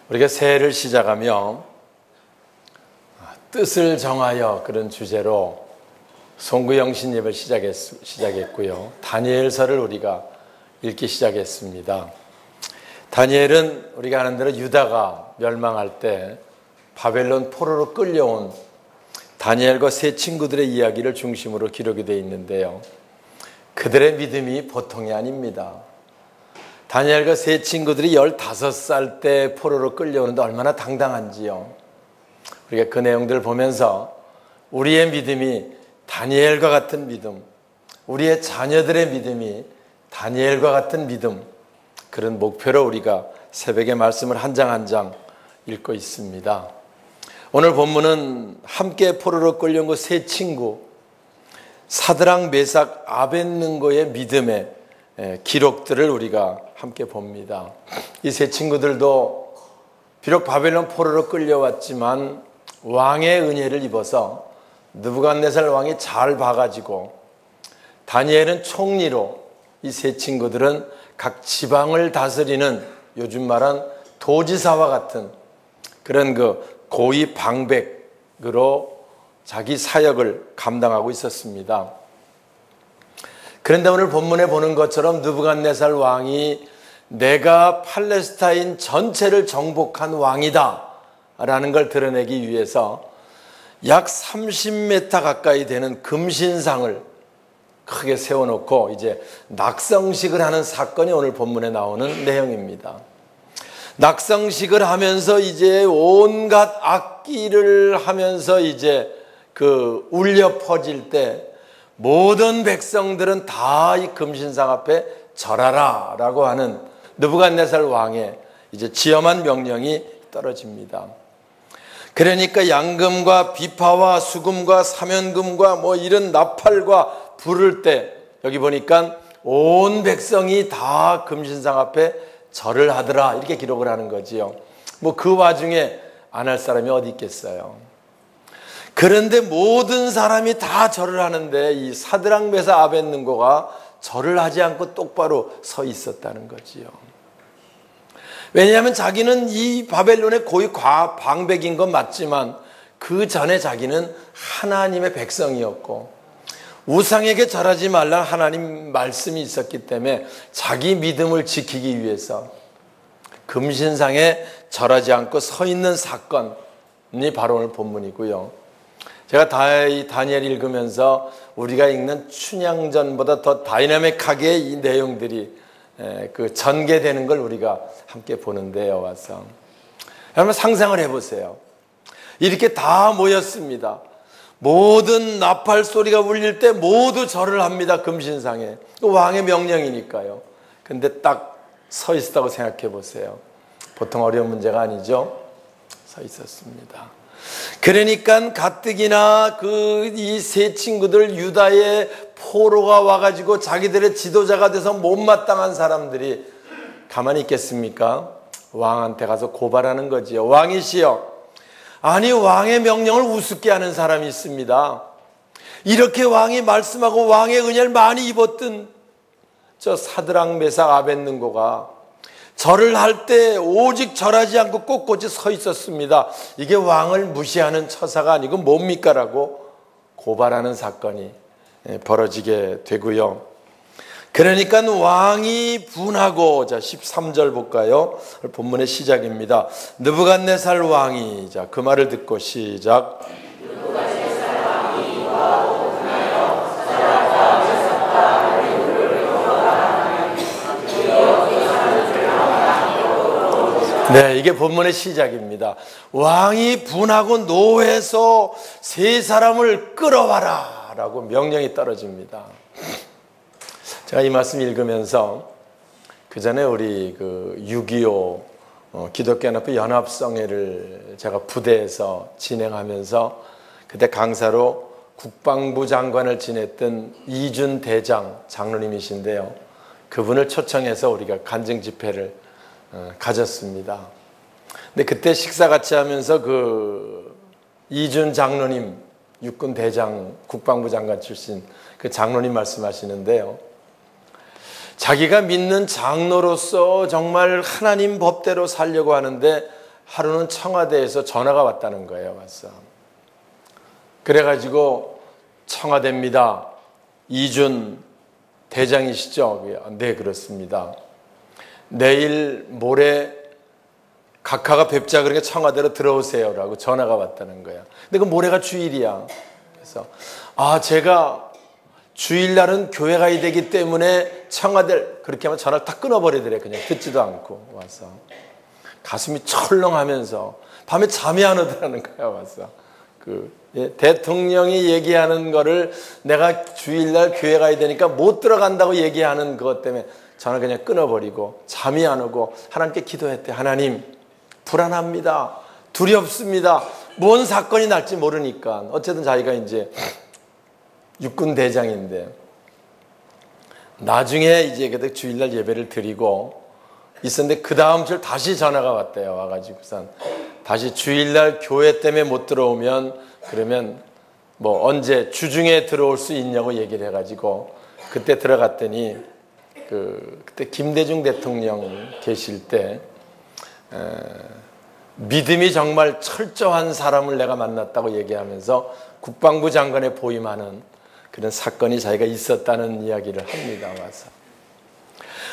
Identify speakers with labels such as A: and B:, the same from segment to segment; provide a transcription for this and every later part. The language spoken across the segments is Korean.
A: 우리가 새해를 시작하며 뜻을 정하여 그런 주제로 송구영 신예배를 시작했고요. 다니엘서를 우리가 읽기 시작했습니다. 다니엘은 우리가 아는 대로 유다가 멸망할 때 바벨론 포로로 끌려온 다니엘과 세 친구들의 이야기를 중심으로 기록이 되어 있는데요. 그들의 믿음이 보통이 아닙니다. 다니엘과 세 친구들이 15살 때 포로로 끌려오는데 얼마나 당당한지요. 우리가 그 내용들을 보면서 우리의 믿음이 다니엘과 같은 믿음, 우리의 자녀들의 믿음이 다니엘과 같은 믿음, 그런 목표로 우리가 새벽의 말씀을 한 장 한 장 읽고 있습니다. 오늘 본문은 함께 포로로 끌려온 그 세 친구 사드락, 메삭, 아벳느고의 믿음의 기록들을 우리가 함께 봅니다. 이 세 친구들도 비록 바벨론 포로로 끌려왔지만 왕의 은혜를 입어서 느부갓네살 왕이 잘 봐가지고 다니엘은 총리로, 이 세 친구들은 각 지방을 다스리는 요즘 말한 도지사와 같은 그런 그 고위 방백으로 자기 사역을 감당하고 있었습니다. 그런데 오늘 본문에 보는 것처럼 느부갓네살 왕이 내가 팔레스타인 전체를 정복한 왕이다 라는 걸 드러내기 위해서 약 30m 가까이 되는 금신상을 크게 세워놓고 이제 낙성식을 하는 사건이 오늘 본문에 나오는 내용입니다. 낙성식을 하면서 이제 온갖 악기를 하면서 이제 그 울려 퍼질 때 모든 백성들은 다 이 금신상 앞에 절하라 라고 하는 느부갓네살 왕의 이제 지엄한 명령이 떨어집니다. 그러니까 양금과 비파와 수금과 사면금과 뭐 이런 나팔과 부를 때 여기 보니까 온 백성이 다 금신상 앞에 절을 하더라 이렇게 기록을 하는 거지요. 뭐 그 와중에 안 할 사람이 어디 있겠어요. 그런데 모든 사람이 다 절을 하는데 이 사드락, 메삭, 아벳느고가 절을 하지 않고 똑바로 서 있었다는 거지요. 왜냐하면 자기는 이 바벨론의 고위 방백인 건 맞지만 그 전에 자기는 하나님의 백성이었고 우상에게 절하지 말라 하나님 말씀이 있었기 때문에 자기 믿음을 지키기 위해서 금신상에 절하지 않고 서 있는 사건이 바로 오늘 본문이고요. 제가 다니엘 읽으면서 우리가 읽는 춘향전보다 더 다이나믹하게 이 내용들이 그 전개되는 걸 우리가 함께 보는데요. 와서 여러분 상상을 해보세요. 이렇게 다 모였습니다. 모든 나팔 소리가 울릴 때 모두 절을 합니다. 금신상에. 왕의 명령이니까요. 근데 딱 서 있었다고 생각해 보세요. 보통 어려운 문제가 아니죠. 서 있었습니다. 그러니까 가뜩이나 이 세 친구들 유다의 포로가 와가지고 자기들의 지도자가 돼서 못마땅한 사람들이 가만히 있겠습니까? 왕한테 가서 고발하는 거지요. 왕이시여, 아니 왕의 명령을 우습게 하는 사람이 있습니다. 이렇게 왕이 말씀하고 왕의 은혜를 많이 입었던 저 사드락, 메삭, 아벳느고가 절을 할 때 오직 절하지 않고 꼿꼿이 서 있었습니다. 이게 왕을 무시하는 처사가 아니고 뭡니까? 라고 고발하는 사건이 벌어지게 되고요. 그러니까 왕이 분하고, 자 13절 볼까요? 본문의 시작입니다. 느부갓네살 왕이, 자 그 말을 듣고 시작. 느부갓네살 왕이 노하고 분하여 사드락과 메삭과 아벳느고를 네, 이게 본문의 시작입니다. 왕이 분하고 노해서 세 사람을 끌어와라 라고 명령이 떨어집니다. 제가 이 말씀 읽으면서 그 전에 우리 그 6.25 기독교연합회 연합성회를 제가 부대에서 진행하면서 그때 강사로 국방부 장관을 지냈던 이준 대장 장로님이신데요. 그분을 초청해서 우리가 간증 집회를 가졌습니다. 근데 그때 식사 같이 하면서 그 이준 장로님, 육군 대장, 국방부 장관 출신 그 장로님 말씀하시는데요. 자기가 믿는 장로로서 정말 하나님 법대로 살려고 하는데 하루는 청와대에서 전화가 왔다는 거예요. 와서. 그래가지고 청와대입니다. 이준 대장이시죠? 네, 그렇습니다. 내일 모레 각하가 뵙자 그러니까 청와대로 들어오세요라고 전화가 왔다는 거야. 근데 그 모레가 주일이야. 그래서 제가 주일날은 교회 가야 되기 때문에 청와대 그렇게 하면 전화를 다 끊어버리더래. 그냥 듣지도 않고 와서 가슴이 철렁하면서 밤에 잠이 안 오더라는 거야. 와서 대통령이 얘기하는 거를 내가 주일날 교회 가야 되니까 못 들어간다고 얘기하는 그것 때문에 전화 그냥 끊어버리고 잠이 안 오고 하나님께 기도했대. 하나님, 불안합니다. 두렵습니다. 뭔 사건이 날지 모르니까. 어쨌든 자기가 이제 육군 대장인데 나중에 이제 그때 주일날 예배를 드리고 있었는데 그 다음 주 다시 전화가 왔대요. 와가지고선 다시 주일날 교회 때문에 못 들어오면 그러면 뭐 언제 주중에 들어올 수 있냐고 얘기를 해가지고 그때 들어갔더니 그때 김대중 대통령 계실 때 믿음이 정말 철저한 사람을 내가 만났다고 얘기하면서 국방부 장관에 보임하는 그런 사건이 자기가 있었다는 이야기를 합니다. 와서.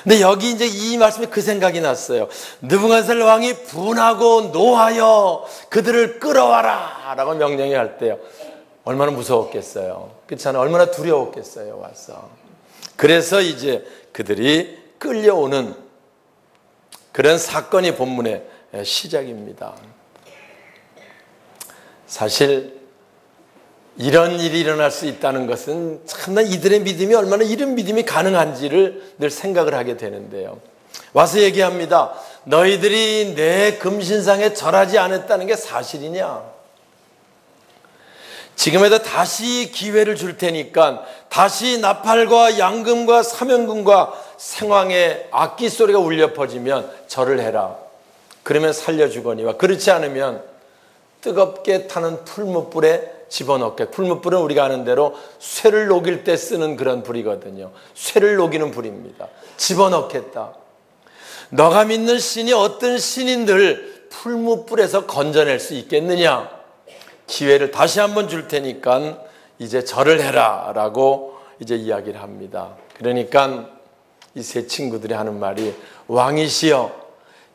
A: 근데 여기 이제 이 말씀에 그 생각이 났어요. 느부갓네살 왕이 분하고 노하여 그들을 끌어와라 라고 명령할 때요. 얼마나 무서웠겠어요. 그렇잖아요. 얼마나 두려웠겠어요. 와서. 그래서 이제 그들이 끌려오는 그런 사건이 본문의 시작입니다. 사실 이런 일이 일어날 수 있다는 것은 참나 이들의 믿음이 얼마나 이런 믿음이 가능한지를 늘 생각을 하게 되는데요. 와서 얘기합니다. 너희들이 내 금신상에 절하지 않았다는 게 사실이냐? 지금에도 다시 기회를 줄 테니까 다시 나팔과 양금과 사면금과 생황의 악기 소리가 울려 퍼지면 절을 해라. 그러면 살려주거니와 그렇지 않으면 뜨겁게 타는 풀무불에 집어넣게. 풀무불은 우리가 아는 대로 쇠를 녹일 때 쓰는 그런 불이거든요. 쇠를 녹이는 불입니다. 집어넣겠다. 너가 믿는 신이 어떤 신인들 풀무불에서 건져낼 수 있겠느냐? 기회를 다시 한번 줄 테니까 이제 절을 해라 라고 이제 이야기를 합니다. 그러니까 이 세 친구들이 하는 말이 왕이시여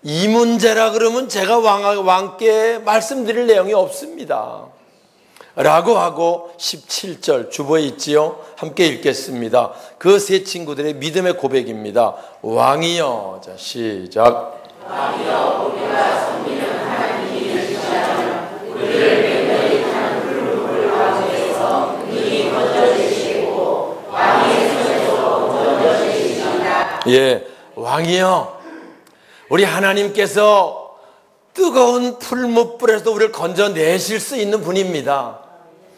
A: 이 문제라 그러면 제가 왕께 말씀드릴 내용이 없습니다 라고 하고 17절 주보에 있지요. 함께 읽겠습니다. 그 세 친구들의 믿음의 고백입니다. 왕이여. 자, 시작. 왕이여 우리가 섬기는 하나님이 계시다면 우리를 맹렬히 타는 불문을 가운데서 능히 건져주시고 왕의 손에서 건져주시리이다. 예, 왕이여 우리 하나님께서 뜨거운 풀무불에서 우리를 건져내실 수 있는 분입니다.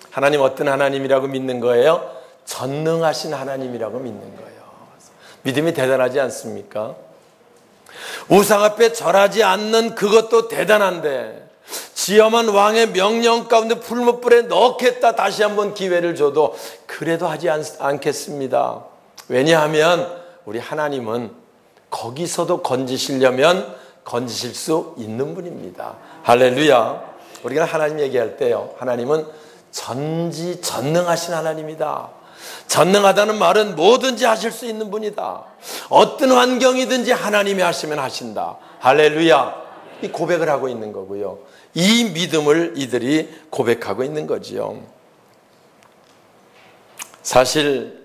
A: 하나님 어떤 하나님이라고 믿는 거예요? 전능하신 하나님이라고 믿는 거예요. 믿음이 대단하지 않습니까? 우상 앞에 절하지 않는 그것도 대단한데 지엄한 왕의 명령 가운데 풀무불에 넣겠다 다시 한번 기회를 줘도 그래도 하지 않겠습니다. 왜냐하면 우리 하나님은 거기서도 건지시려면 건지실 수 있는 분입니다. 할렐루야. 우리가 하나님 얘기할 때요, 하나님은 전능하신 하나님이다. 전능하다는 말은 뭐든지 하실 수 있는 분이다. 어떤 환경이든지 하나님이 하시면 하신다. 할렐루야. 이 고백을 하고 있는 거고요. 이 믿음을 이들이 고백하고 있는 거지요. 사실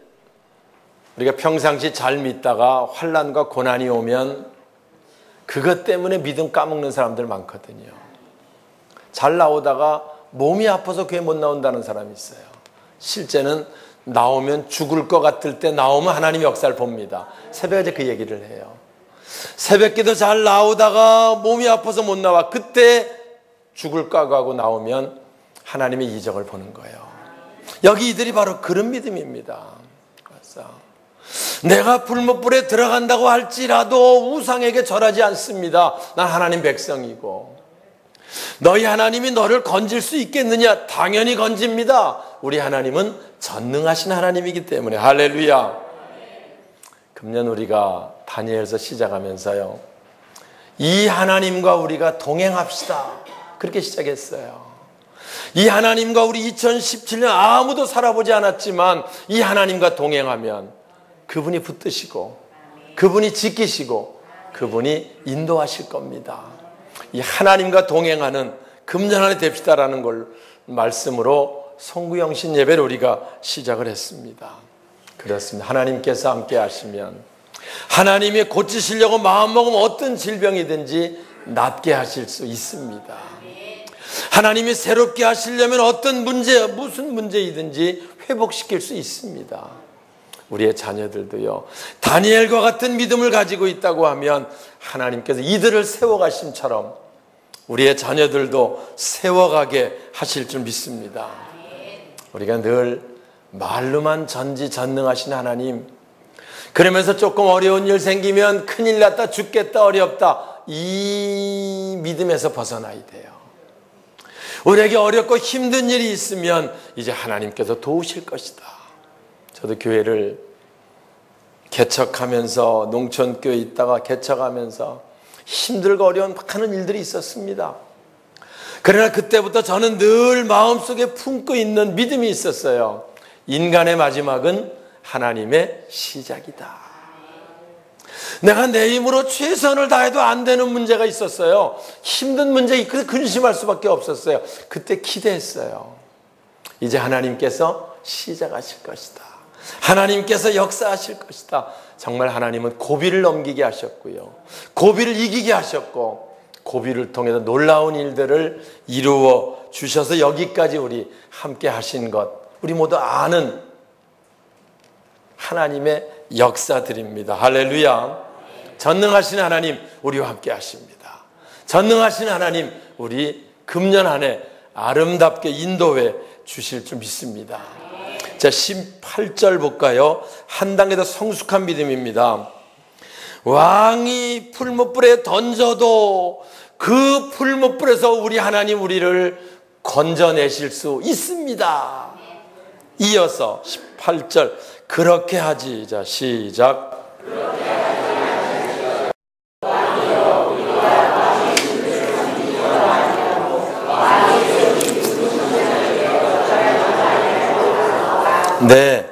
A: 우리가 평상시 잘 믿다가 환난과 고난이 오면 그것 때문에 믿음 까먹는 사람들 많거든요. 잘 나오다가 몸이 아파서 교회 못 나온다는 사람이 있어요. 실제는 나오면 죽을 것 같을 때 나오면 하나님이 역사를 봅니다. 새벽에 이제 그 얘기를 해요. 새벽기도 잘 나오다가 몸이 아파서 못 나와. 그때 죽을 각오하고 나오면 하나님의 이적을 보는 거예요. 여기 이들이 바로 그런 믿음입니다. 그래서 내가 불못불에 들어간다고 할지라도 우상에게 절하지 않습니다. 난 하나님 백성이고. 너희 하나님이 너를 건질 수 있겠느냐? 당연히 건집니다. 우리 하나님은 전능하신 하나님이기 때문에. 할렐루야. 금년 우리가 다니엘서 시작하면서요, 이 하나님과 우리가 동행합시다. 그렇게 시작했어요. 이 하나님과 우리 2017년 아무도 살아보지 않았지만 이 하나님과 동행하면 그분이 붙드시고 그분이 지키시고 그분이 인도하실 겁니다. 이 하나님과 동행하는 금년 안에 됩시다라는 걸 말씀으로 송구영신 예배를 우리가 시작을 했습니다. 그렇습니다. 하나님께서 함께 하시면 하나님이 고치시려고 마음먹으면 어떤 질병이든지 낫게 하실 수 있습니다. 하나님이 새롭게 하시려면 어떤 문제, 무슨 문제이든지 회복시킬 수 있습니다. 우리의 자녀들도요, 다니엘과 같은 믿음을 가지고 있다고 하면 하나님께서 이들을 세워가심처럼 우리의 자녀들도 세워가게 하실 줄 믿습니다. 우리가 늘 말로만 전지전능하신 하나님, 그러면서 조금 어려운 일 생기면 큰일 났다, 죽겠다, 어렵다, 이 믿음에서 벗어나야 돼요. 우리에게 어렵고 힘든 일이 있으면 이제 하나님께서 도우실 것이다. 저도 교회를 개척하면서 농촌교회에 있다가 개척하면서 힘들고 어려운 많은 일들이 있었습니다. 그러나 그때부터 저는 늘 마음속에 품고 있는 믿음이 있었어요. 인간의 마지막은 하나님의 시작이다. 내가 내 힘으로 최선을 다해도 안 되는 문제가 있었어요. 힘든 문제, 그래서 근심할 수밖에 없었어요. 그때 기대했어요. 이제 하나님께서 시작하실 것이다. 하나님께서 역사하실 것이다. 정말 하나님은 고비를 넘기게 하셨고요, 고비를 이기게 하셨고, 고비를 통해서 놀라운 일들을 이루어 주셔서 여기까지 우리 함께 하신 것, 우리 모두 아는 하나님의 역사들입니다. 할렐루야. 전능하신 하나님, 우리와 함께 하십니다. 전능하신 하나님, 우리 금년 한 해 아름답게 인도해 주실 줄 믿습니다. 자, 18절 볼까요? 한 단계 더 성숙한 믿음입니다. 왕이 풀무불에 던져도 그 풀무불에서 우리 하나님 우리를 건져내실 수 있습니다. 이어서 18절, 그렇게 하지. 자, 시작. 네,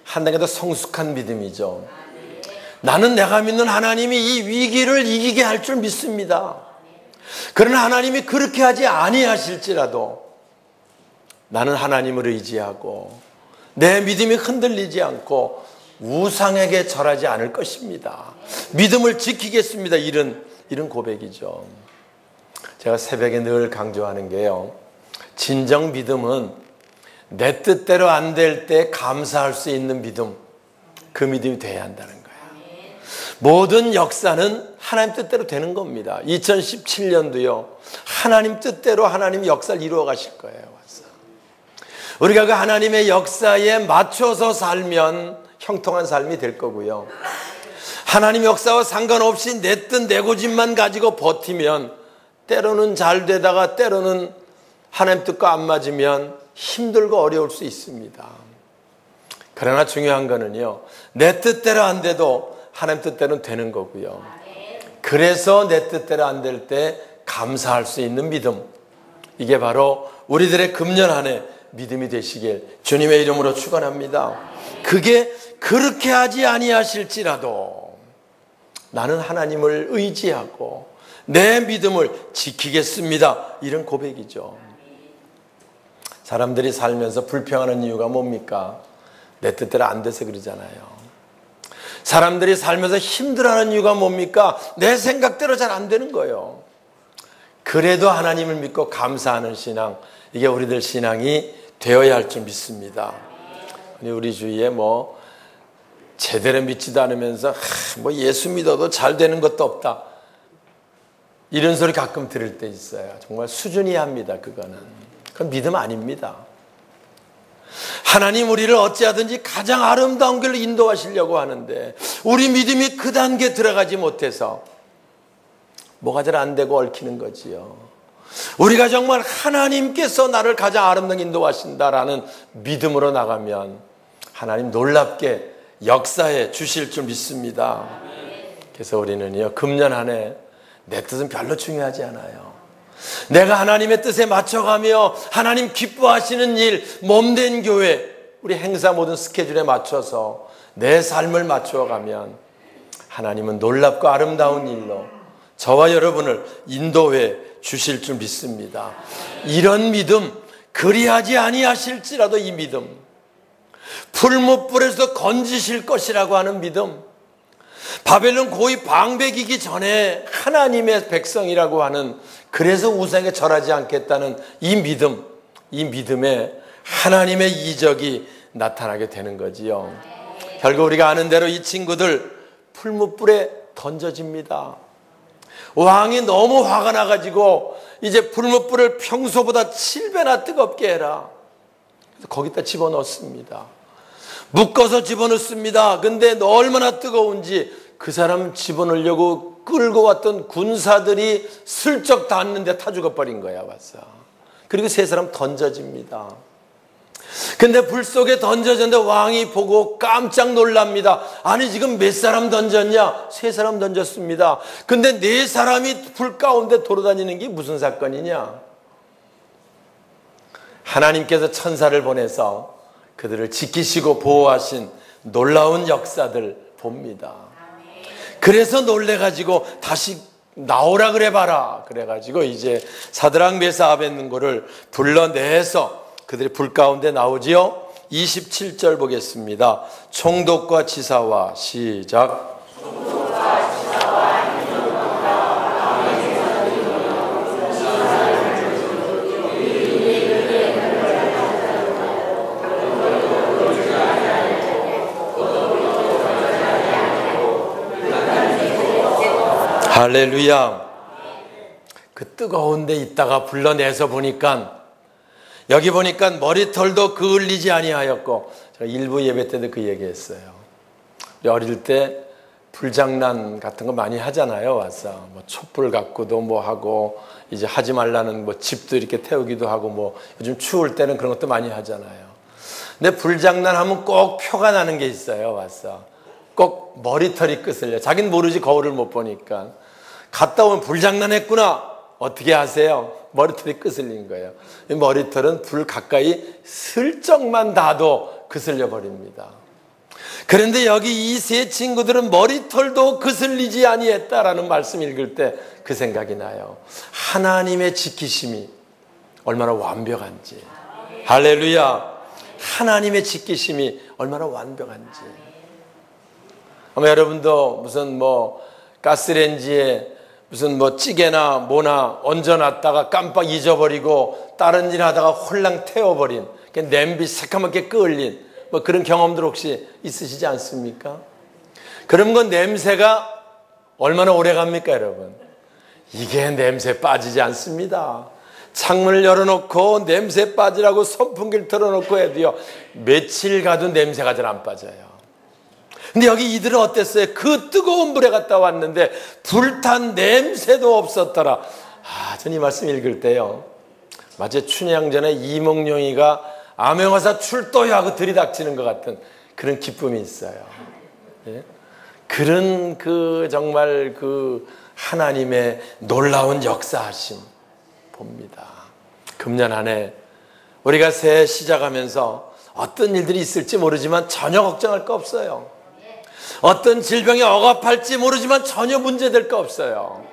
A: 한 단계 더 성숙한 믿음이죠. 나는 내가 믿는 하나님이 이 위기를 이기게 할 줄 믿습니다. 그러나 하나님이 그렇게 하지 아니하실지라도 나는 하나님을 의지하고 내 믿음이 흔들리지 않고 우상에게 절하지 않을 것입니다. 믿음을 지키겠습니다. 이런 고백이죠. 제가 새벽에 늘 강조하는 게요, 진정 믿음은 내 뜻대로 안 될 때 감사할 수 있는 믿음, 그 믿음이 돼야 한다는 거예요. 모든 역사는 하나님 뜻대로 되는 겁니다. 2017년도요, 하나님 뜻대로 하나님 역사를 이루어 가실 거예요. 우리가 그 하나님의 역사에 맞춰서 살면 형통한 삶이 될 거고요, 하나님 역사와 상관없이 내 뜻 내 고집만 가지고 버티면 때로는 잘 되다가 때로는 하나님 뜻과 안 맞으면 힘들고 어려울 수 있습니다. 그러나 중요한 거는요, 내 뜻대로 안 돼도 하나님 뜻대로는 되는 거고요, 그래서 내 뜻대로 안 될 때 감사할 수 있는 믿음, 이게 바로 우리들의 금년 한 해 믿음이 되시길 주님의 이름으로 축원합니다. 그게 그렇게 하지 아니하실지라도 나는 하나님을 의지하고 내 믿음을 지키겠습니다. 이런 고백이죠. 사람들이 살면서 불평하는 이유가 뭡니까? 내 뜻대로 안 돼서 그러잖아요. 사람들이 살면서 힘들어하는 이유가 뭡니까? 내 생각대로 잘 안 되는 거예요. 그래도 하나님을 믿고 감사하는 신앙, 이게 우리들 신앙이 되어야 할 줄 믿습니다. 우리 주위에 제대로 믿지도 않으면서 예수 믿어도 잘 되는 것도 없다, 이런 소리 가끔 들을 때 있어요. 정말 수준이 합니다. 그건 믿음 아닙니다. 하나님 우리를 어찌하든지 가장 아름다운 길로 인도하시려고 하는데 우리 믿음이 그 단계에 들어가지 못해서 뭐가 잘 안 되고 얽히는 거지요. 우리가 정말 하나님께서 나를 가장 아름답게 인도하신다라는 믿음으로 나가면 하나님 놀랍게 역사해 주실 줄 믿습니다. 그래서 우리는요, 금년 한 해 내 뜻은 별로 중요하지 않아요. 내가 하나님의 뜻에 맞춰가며 하나님 기뻐하시는 일, 몸된 교회, 우리 행사 모든 스케줄에 맞춰서 내 삶을 맞추어가면 하나님은 놀랍고 아름다운 일로 저와 여러분을 인도해 주실 줄 믿습니다. 이런 믿음, 그리하지 아니하실지라도 이 믿음, 풀무불에서 건지실 것이라고 하는 믿음, 바벨론 고이 방백이기 전에 하나님의 백성이라고 하는, 그래서 우상에 절하지 않겠다는 이 믿음, 이 믿음에 하나님의 이적이 나타나게 되는 거지요. 결국 우리가 아는 대로 이 친구들 풀무불에 던져집니다. 왕이 너무 화가 나가지고 이제 풀무불을 평소보다 7배나 뜨겁게 해라. 그래서 거기다 집어넣습니다. 묶어서 집어넣습니다. 근데 얼마나 뜨거운지 그 사람 집어넣으려고 끌고 왔던 군사들이 슬쩍 닿았는데 타 죽어버린 거야, 와서. 그리고 세 사람 던져집니다. 근데 불 속에 던져졌는데 왕이 보고 깜짝 놀랍니다. 아니, 지금 몇 사람 던졌냐? 세 사람 던졌습니다. 근데 네 사람이 불 가운데 돌아다니는 게 무슨 사건이냐? 하나님께서 천사를 보내서 그들을 지키시고 보호하신 놀라운 역사들 봅니다. 그래서 놀래가지고 다시 나오라 그래봐라. 그래가지고 이제 사드락 메사 아벳느고를 불러내서 그들이 불 가운데 나오지요. 27절 보겠습니다. 총독과 지사와 시작. 할렐루야. 그 뜨거운 데 있다가 불러내서 보니까, 여기 보니까 머리털도 그을리지 아니하였고, 제가 일부 예배 때도 그 얘기했어요. 우리 어릴 때 불장난 같은 거 많이 하잖아요. 와서 뭐 촛불 갖고도 뭐 하고, 이제 하지 말라는 뭐 집도 이렇게 태우기도 하고, 뭐 요즘 추울 때는 그런 것도 많이 하잖아요. 근데 불장난 하면 꼭 표가 나는 게 있어요. 와서 꼭 머리털이 끄슬려. 자기는 모르지, 거울을 못 보니까. 갔다 오면 불장난했구나. 어떻게 하세요? 머리털이 끄슬린 거예요. 이 머리털은 불 가까이 슬쩍만 닿아도 그슬려 버립니다. 그런데 여기 이 세 친구들은 머리털도 그슬리지 아니했다라는 말씀 읽을 때 그 생각이 나요. 하나님의 지키심이 얼마나 완벽한지. 할렐루야. 하나님의 지키심이 얼마나 완벽한지. 아마 여러분도 무슨 뭐 가스레인지에 무슨 뭐 찌개나 뭐나 얹어놨다가 깜빡 잊어버리고 다른 일 하다가 홀랑 태워버린, 냄비 새까맣게 끓린 뭐 그런 경험들 혹시 있으시지 않습니까? 그런 건 냄새가 얼마나 오래 갑니까, 여러분? 이게 냄새 빠지지 않습니다. 창문을 열어놓고 냄새 빠지라고 선풍기를 틀어놓고 해도요, 며칠 가도 냄새가 잘 안 빠져요. 근데 여기 이들은 어땠어요? 그 뜨거운 불에 갔다 왔는데 불탄 냄새도 없었더라. 저는 이 말씀 읽을 때요, 마치 춘향전에 이몽룡이가 암행어사 출도야 하고 들이닥치는 것 같은 그런 기쁨이 있어요. 예? 그런 정말 하나님의 놀라운 역사하심 봅니다. 금년 한 해 우리가 새해 시작하면서 어떤 일들이 있을지 모르지만 전혀 걱정할 거 없어요. 어떤 질병이 억압할지 모르지만 전혀 문제될 거 없어요.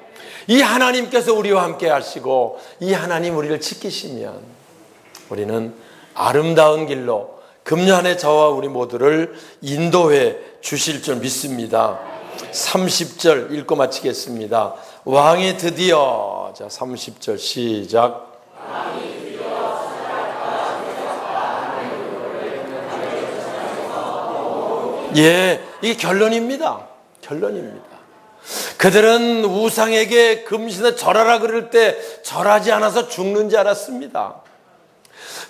A: 이 하나님께서 우리와 함께 하시고 이 하나님 우리를 지키시면 우리는 아름다운 길로 금년 한 해 저와 우리 모두를 인도해 주실 줄 믿습니다. 30절 읽고 마치겠습니다. 왕이 드디어, 자 30절 시작. 예, 이게 결론입니다. 결론입니다. 그들은 우상에게 금신에 절하라 그럴 때 절하지 않아서 죽는 줄 알았습니다.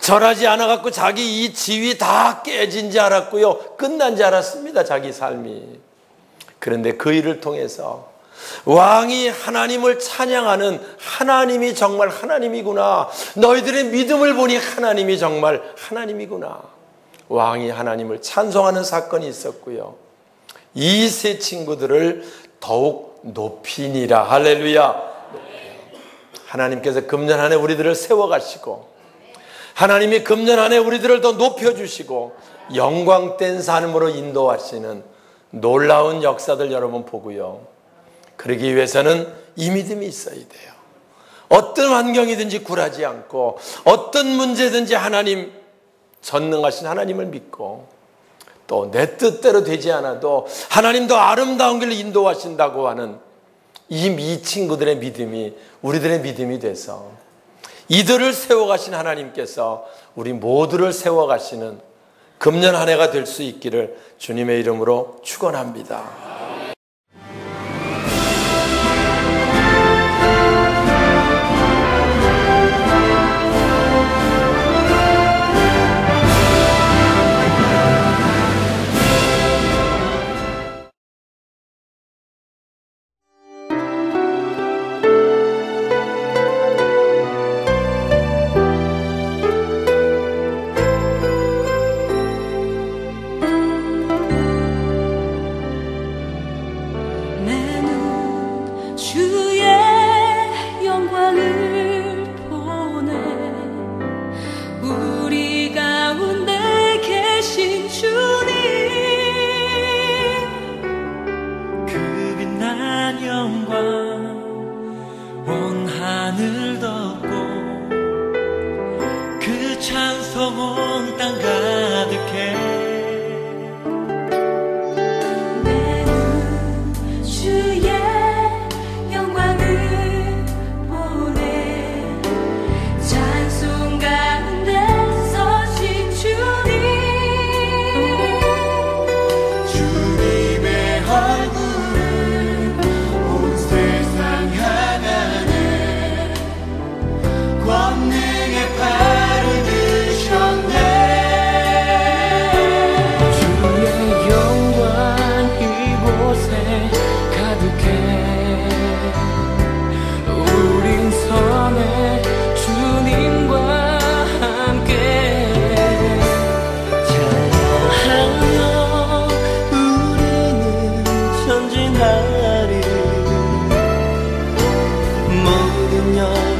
A: 절하지 않아갖고 자기 이 지위 다 깨진 줄 알았고요, 끝난 줄 알았습니다, 자기 삶이. 그런데 그 일을 통해서 왕이 하나님을 찬양하는, 하나님이 정말 하나님이구나, 너희들의 믿음을 보니 하나님이 정말 하나님이구나, 왕이 하나님을 찬송하는 사건이 있었고요, 이 세 친구들을 더욱 높이니라. 할렐루야. 하나님께서 금년 안에 우리들을 세워가시고, 하나님이 금년 안에 우리들을 더 높여주시고 영광된 삶으로 인도하시는 놀라운 역사들 여러분 보고요, 그러기 위해서는 이 믿음이 있어야 돼요. 어떤 환경이든지 굴하지 않고, 어떤 문제든지 하나님, 전능하신 하나님을 믿고, 또 내 뜻대로 되지 않아도 하나님 더 아름다운 길로 인도하신다고 하는 이 친구들의 믿음이 우리들의 믿음이 돼서, 이들을 세워가신 하나님께서 우리 모두를 세워가시는 금년 한 해가 될 수 있기를 주님의 이름으로 축원합니다.
B: 모든 영